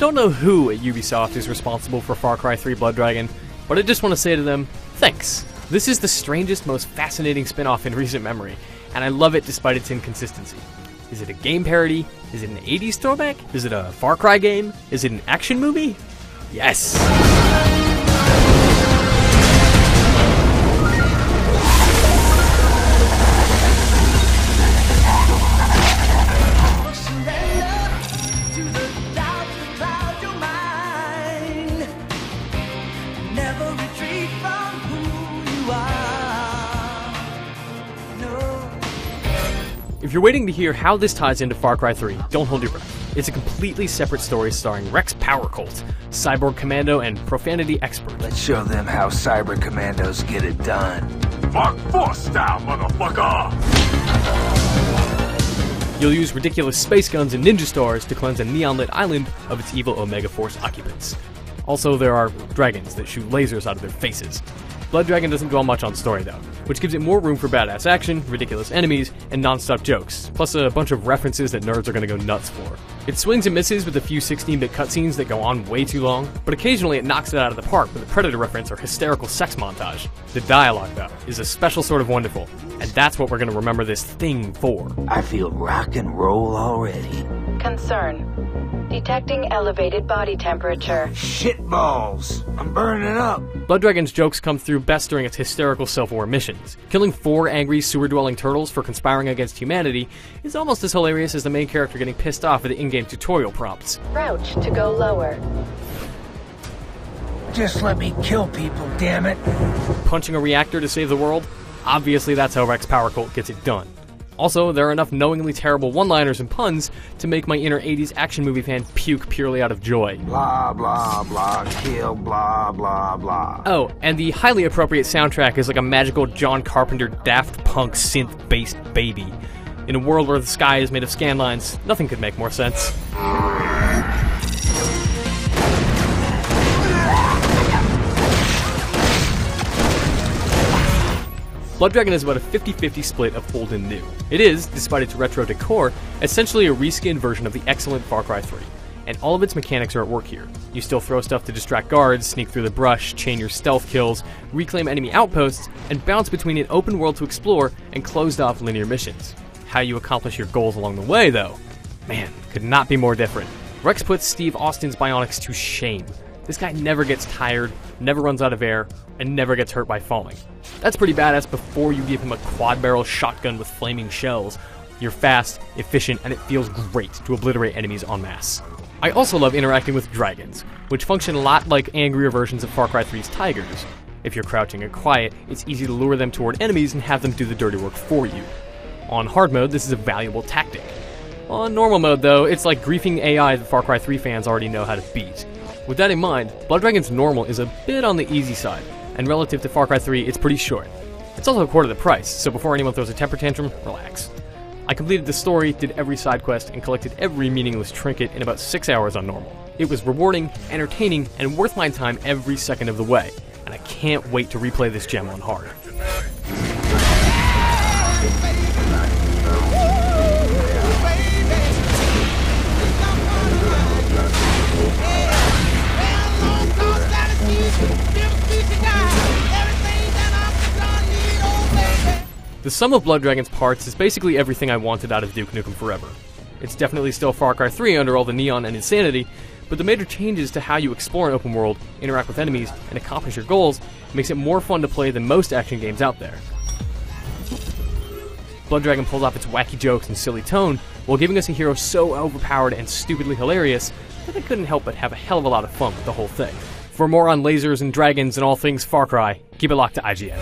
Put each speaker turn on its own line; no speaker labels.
don't know who at Ubisoft is responsible for Far Cry 3 Blood Dragon, but I just want to say to them, thanks. This is the strangest, most fascinating spin-off in recent memory, and I love it despite its inconsistency. Is it a game parody? Is it an 80s throwback? Is it a Far Cry game? Is it an action movie? Yes! If you're waiting to hear how this ties into Far Cry 3, don't hold your breath. It's a completely separate story starring Rex Power Cult, Cyborg Commando, and Profanity Expert.
Let's show them how Cyber Commandos get it done.
Mark 4 style, motherfucker!
You'll use ridiculous space guns and ninja stars to cleanse a neon-lit island of its evil Omega Force occupants. Also, there are dragons that shoot lasers out of their faces. Blood Dragon doesn't dwell much on story though, which gives it more room for badass action, ridiculous enemies, and non-stop jokes, plus a bunch of references that nerds are gonna go nuts for. It swings and misses with a few 16-bit cutscenes that go on way too long, but occasionally it knocks it out of the park with a Predator reference or hysterical sex montage. The dialogue though, is a special sort of wonderful, and that's what we're gonna remember this thing for.
I feel rock and roll already.
Concern. Detecting elevated body temperature.
Shitballs! I'm burning up!
Blood Dragon's jokes come through best during its hysterical self-aware missions. Killing 4 angry sewer-dwelling turtles for conspiring against humanity is almost as hilarious as the main character getting pissed off at the in-game tutorial prompts.
Crouch to go lower.
Just let me kill people, damn it!
Punching a reactor to save the world? Obviously that's how Rex Power Cult gets it done. Also, there are enough knowingly terrible one-liners and puns to make my inner 80s action movie fan puke purely out of joy.
Blah, blah, blah, kill, blah, blah, blah.
Oh, and the highly appropriate soundtrack is like a magical John Carpenter Daft Punk synth-based baby. In a world where the sky is made of scanlines, nothing could make more sense. Blood Dragon is about a 50-50 split of old and new. It is, despite its retro decor, essentially a reskinned version of the excellent Far Cry 3. And all of its mechanics are at work here. You still throw stuff to distract guards, sneak through the brush, chain your stealth kills, reclaim enemy outposts, and bounce between an open world to explore and closed-off linear missions. How you accomplish your goals along the way, though, man, could not be more different. Rex puts Steve Austin's bionics to shame. This guy never gets tired, never runs out of air, and never gets hurt by falling. That's pretty badass before you give him a quad-barrel shotgun with flaming shells. You're fast, efficient, and it feels great to obliterate enemies en masse. I also love interacting with dragons, which function a lot like angrier versions of Far Cry 3's tigers. If you're crouching and quiet, it's easy to lure them toward enemies and have them do the dirty work for you. On hard mode, this is a valuable tactic. On normal mode, though, it's like griefing AI that Far Cry 3 fans already know how to beat. With that in mind, Blood Dragon's normal is a bit on the easy side, and relative to Far Cry 3, it's pretty short. It's also a quarter the price, so before anyone throws a temper tantrum, relax. I completed the story, did every side quest, and collected every meaningless trinket in about 6 hours on normal. It was rewarding, entertaining, and worth my time every second of the way, and I can't wait to replay this gem on hard. The sum of Blood Dragon's parts is basically everything I wanted out of Duke Nukem Forever. It's definitely still Far Cry 3 under all the neon and insanity, but the major changes to how you explore an open world, interact with enemies, and accomplish your goals makes it more fun to play than most action games out there. Blood Dragon pulls off its wacky jokes and silly tone, while giving us a hero so overpowered and stupidly hilarious that I couldn't help but have a hell of a lot of fun with the whole thing. For more on lasers and dragons and all things Far Cry, keep it locked to IGN.